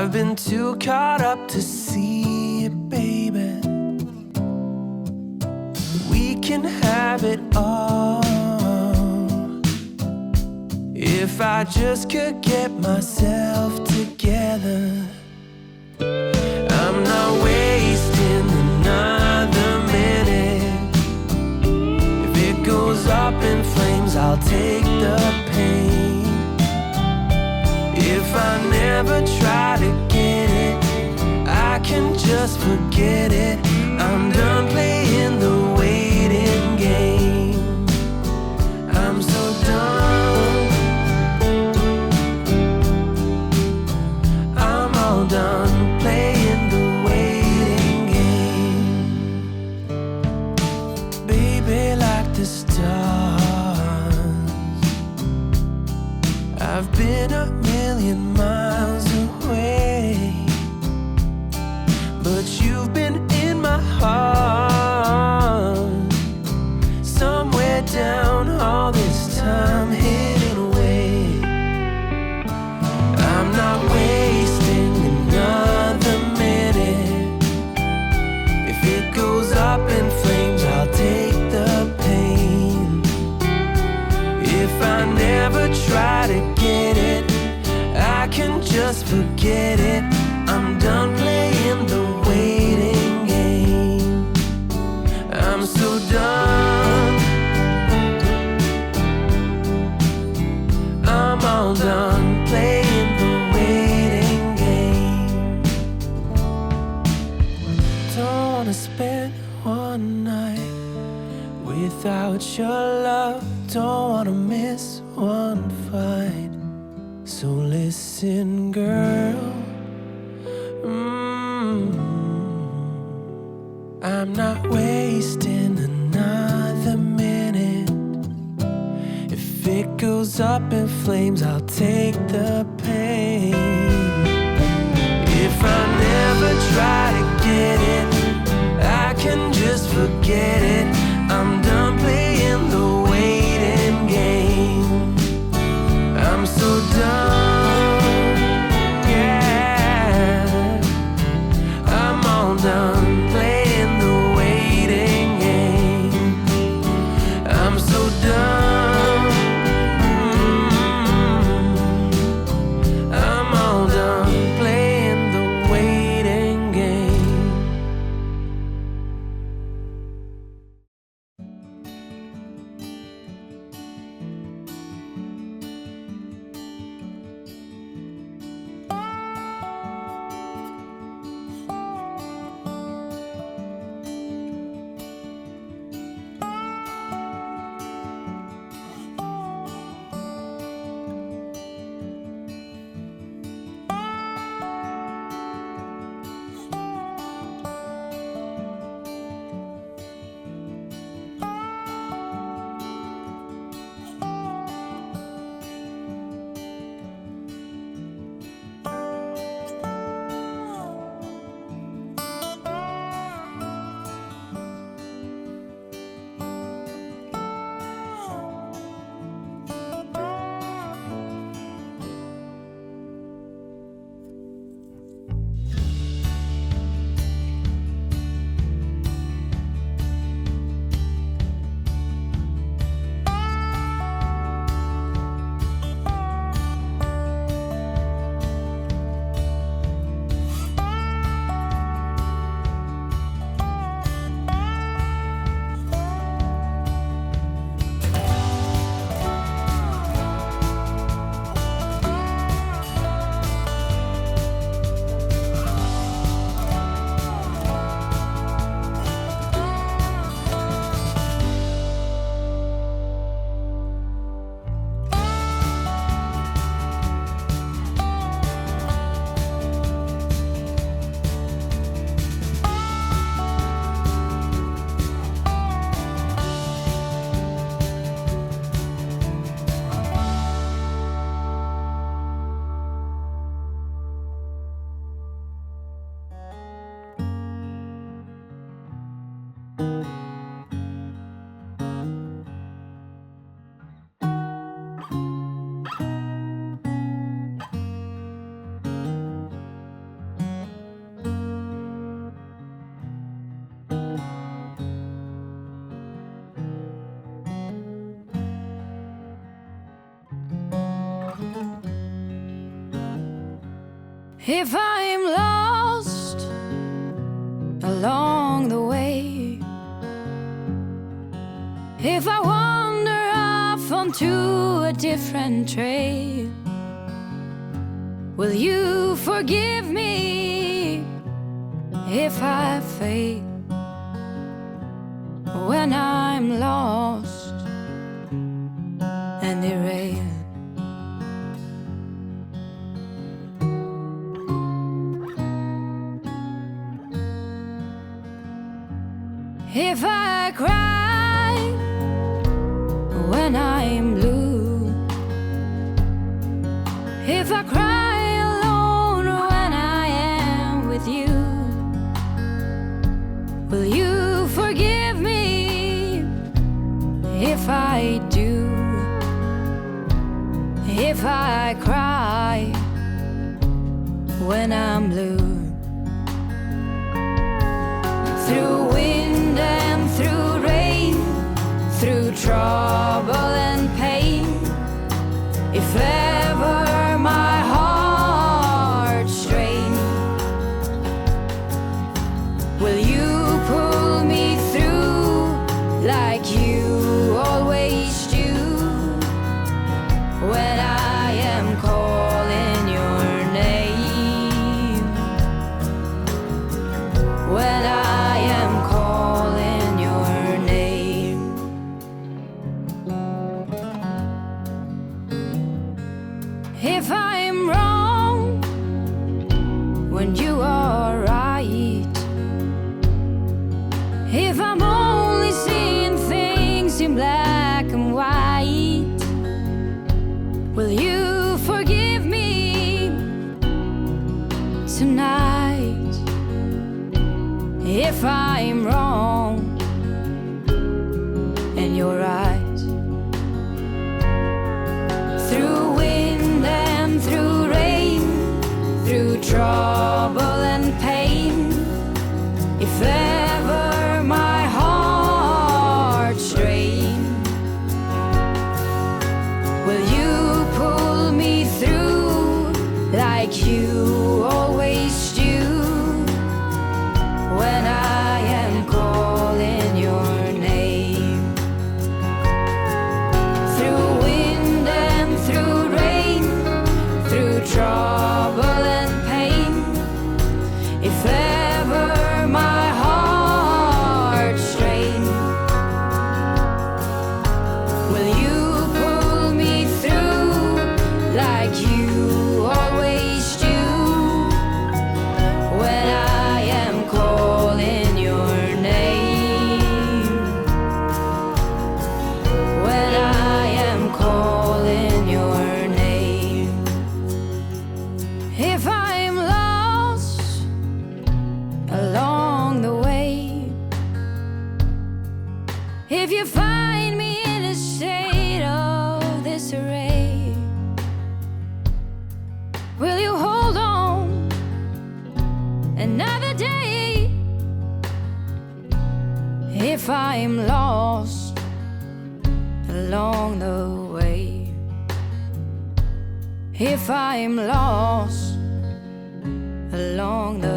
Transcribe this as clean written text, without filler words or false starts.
I've been too caught up to see it, baby. We can have it all if I just could get myself together. I'm not wasting another minute. If it goes up in flames, I'll take the pain. If I never try to get it, I can just forget it. I'm done playing the waiting game. I'm so done. I'm all done playing the waiting game. Baby, like the stars, I've been a million miles away, but you've been in my heart, somewhere down all this time, hidden away. I'm not wasting another minute. If it goes up in flames, I'll take the pain. If I never try to get it, I can just forget it. I'm done playing the waiting game. I'm so done. I'm all done playing the waiting game. Don't wanna spend one night without your love. Don't wanna miss one fight. So listen, girl, I'm not wasting another minute. If it goes up in flames, I'll take the pain. If I never try to get it, I can just forget it. I'm done playing the waiting game. I'm so done, yeah. I'm all done playing the waiting game. I'm so done. If I'm lost along the way, if I wander off onto a different trail, will you forgive me if I fail when I'm lost and derailed? If I cry when I'm blue, if I cry alone when I am with you, will you forgive me if I do? If I cry when I'm blue, through wind and through rain, through trouble and pain, if ever my heart strains, will you pull me through like you always do when I am calling your name? When I am calling your name. If I'm wrong when you are right, if I'm only seeing things in black and white, will you forgive me tonight? If I'm wrong and you're right, through wind and through rain, through trouble and pain, if ever my heart strains, will you pull me through like you always do when I am calling your name? Through wind and through rain, through trouble and pain, if ever my heart strains, will you pull me through like you always do when I am calling your name? When I am calling your name. If I'm lost along the way, if you find me in a state of disarray, will you hold on another day? If I'm lost along the way, if I'm lost along the